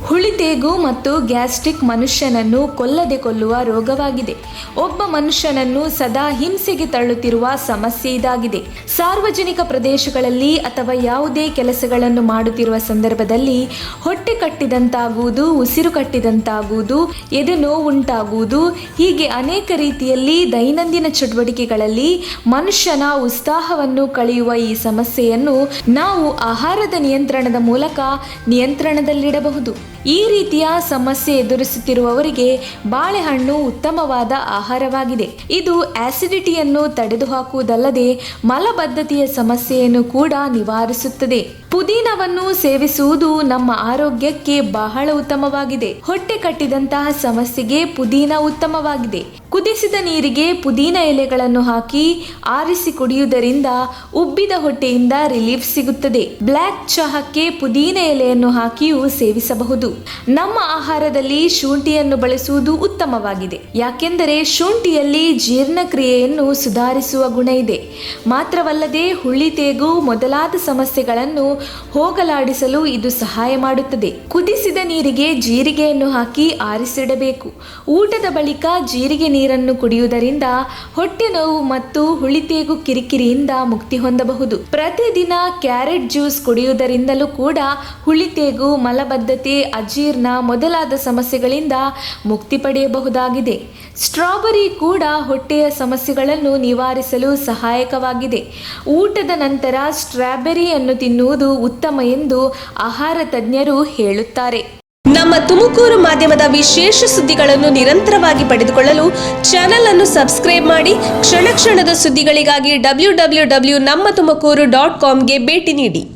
ಹುಳಿತೇಗು ಮತ್ತು ಗ್ಯಾಸ್ಟ್ರಿಕ್ ಮನುಷ್ಯನನ್ನು ಕೊಲ್ಲದೆ ಕೊಲ್ಲುವ ರೋಗವಾಗಿದೆ. ಒಬ್ಬ ಮನುಷ್ಯನನ್ನು ಸದಾ ಹಿಂಸೆಗೆ ತಳ್ಳುತ್ತಿರುವ ಸಮಸ್ಯೆ ಇದಾಗಿದೆ. ಸಾರ್ವಜನಿಕ ಪ್ರದೇಶಗಳಲ್ಲಿ ಅಥವಾ ಯಾವುದೇ ಕೆಲಸಗಳನ್ನು ಮಾಡುತ್ತಿರುವ ಸಂದರ್ಭದಲ್ಲಿ ಹೊಟ್ಟೆ ಕಟ್ಟಿದಂತಾಗುವುದು, ಉಸಿರು ಕಟ್ಟಿದಂತಾಗುವುದು, ಎದೆ ನೋವುಂಟಾಗುವುದು, ಹೀಗೆ ಅನೇಕ ರೀತಿಯಲ್ಲಿ ದೈನಂದಿನ ಚಟುವಟಿಕೆಗಳಲ್ಲಿ ಮನುಷ್ಯನ ಉತ್ಸಾಹವನ್ನು ಕಳೆಯುವ ಈ ಸಮಸ್ಯೆಯನ್ನು ನಾವು ಆಹಾರದ ನಿಯಂತ್ರಣದ ಮೂಲಕ ನಿಯಂತ್ರಣದಲ್ಲಿಡಬಹುದು. ಈ ರೀತಿಯ ಸಮಸ್ಯೆ ಎದುರಿಸುತ್ತಿರುವವರಿಗೆ ಬಾಳೆಹಣ್ಣು ಉತ್ತಮವಾದ ಆಹಾರವಾಗಿದೆ. ಇದು ಆಸಿಡಿಟಿಯನ್ನು ತಡೆದುಹಾಕುವುದಲ್ಲದೆ ಮಲಬದ್ಧತೆಯ ಸಮಸ್ಯೆಯನ್ನು ಕೂಡ ನಿವಾರಿಸುತ್ತದೆ. ಪುದೀನವನ್ನು ಸೇವಿಸುವುದು ನಮ್ಮ ಆರೋಗ್ಯಕ್ಕೆ ಬಹಳ ಉತ್ತಮವಾಗಿದೆ. ಹೊಟ್ಟೆ ಕಟ್ಟಿದಂತಹ ಸಮಸ್ಯೆಗೆ ಪುದೀನ ಉತ್ತಮವಾಗಿದೆ. ಕುದಿಸಿದ ನೀರಿಗೆ ಪುದೀನ ಎಲೆಗಳನ್ನು ಹಾಕಿ ಆರಿಸಿ ಕುಡಿಯುವುದರಿಂದ ಉಬ್ಬಿದ ಹೊಟ್ಟೆಯಿಂದ ರಿಲೀಫ್ ಸಿಗುತ್ತದೆ. ಬ್ಲ್ಯಾಕ್ ಚಹಾಕ್ಕೆ ಪುದೀನ ಎಲೆಯನ್ನು ಹಾಕಿಯೂ ಸೇವಿಸಬಹುದು. ನಮ್ಮ ಆಹಾರದಲ್ಲಿ ಶುಂಠಿಯನ್ನು ಬಳಸುವುದು ಉತ್ತಮವಾಗಿದೆ. ಯಾಕೆಂದರೆ ಶುಂಠಿಯಲ್ಲಿ ಜೀರ್ಣಕ್ರಿಯೆಯನ್ನು ಸುಧಾರಿಸುವ ಗುಣ ಇದೆ. ಮಾತ್ರವಲ್ಲದೆ ಹುಳಿತೇಗು ಮೊದಲಾದ ಸಮಸ್ಯೆಗಳನ್ನು ಹೋಗಲಾಡಿಸಲು ಇದು ಸಹಾಯ ಮಾಡುತ್ತದೆ. ಕುದಿಸಿದ ನೀರಿಗೆ ಜೀರಿಗೆಯನ್ನು ಹಾಕಿ ಆರಿಸಿಡಬೇಕು. ಊಟದ ಬಳಿಕ ಜೀರಿಗೆ ನೀರನ್ನು ಕುಡಿಯುವುದರಿಂದ ಹೊಟ್ಟೆ ನೋವು ಮತ್ತು ಹುಳಿತೇಗು ಕಿರಿಕಿರಿಯಿಂದ ಮುಕ್ತಿ ಹೊಂದಬಹುದು. ಪ್ರತಿದಿನ ಕ್ಯಾರೆಟ್ ಜ್ಯೂಸ್ ಕುಡಿಯುವುದರಿಂದಲೂ ಕೂಡ ಹುಳಿತೇಗು, ಮಲಬದ್ಧತೆ, ಅಜೀರ್ಣ ಮೊದಲಾದ ಸಮಸ್ಯೆಗಳಿಂದ ಮುಕ್ತಿ ಪಡೆಯಬಹುದಾಗಿದೆ. ಸ್ಟ್ರಾಬೆರಿ ಕೂಡ ಹೊಟ್ಟೆಯ ಸಮಸ್ಯೆಗಳನ್ನು ನಿವಾರಿಸಲು ಸಹಾಯಕವಾಗಿದೆ. ಊಟದ ನಂತರ ಸ್ಟ್ರಾಬೆರಿಯನ್ನು ತಿನ್ನುವುದು ಉತ್ತಮ ಎಂದು ಆಹಾರ ತಜ್ಞರು ಹೇಳುತ್ತಾರೆ. ನಮ್ಮ ತುಮಕೂರು ಮಾಧ್ಯಮದ ವಿಶೇಷ ಸುದ್ದಿಗಳನ್ನು ನಿರಂತರವಾಗಿ ಪಡೆದುಕೊಳ್ಳಲು ಚಾನೆಲ್ ಅನ್ನು ಸಬ್ಸ್ಕ್ರೈಬ್ ಮಾಡಿ. ಕ್ಷಣ ಕ್ಷಣದ ಸುದ್ದಿಗಳಿಗಾಗಿ www.nammattumakuru.com ಗೆ ಭೇಟಿ ನೀಡಿ.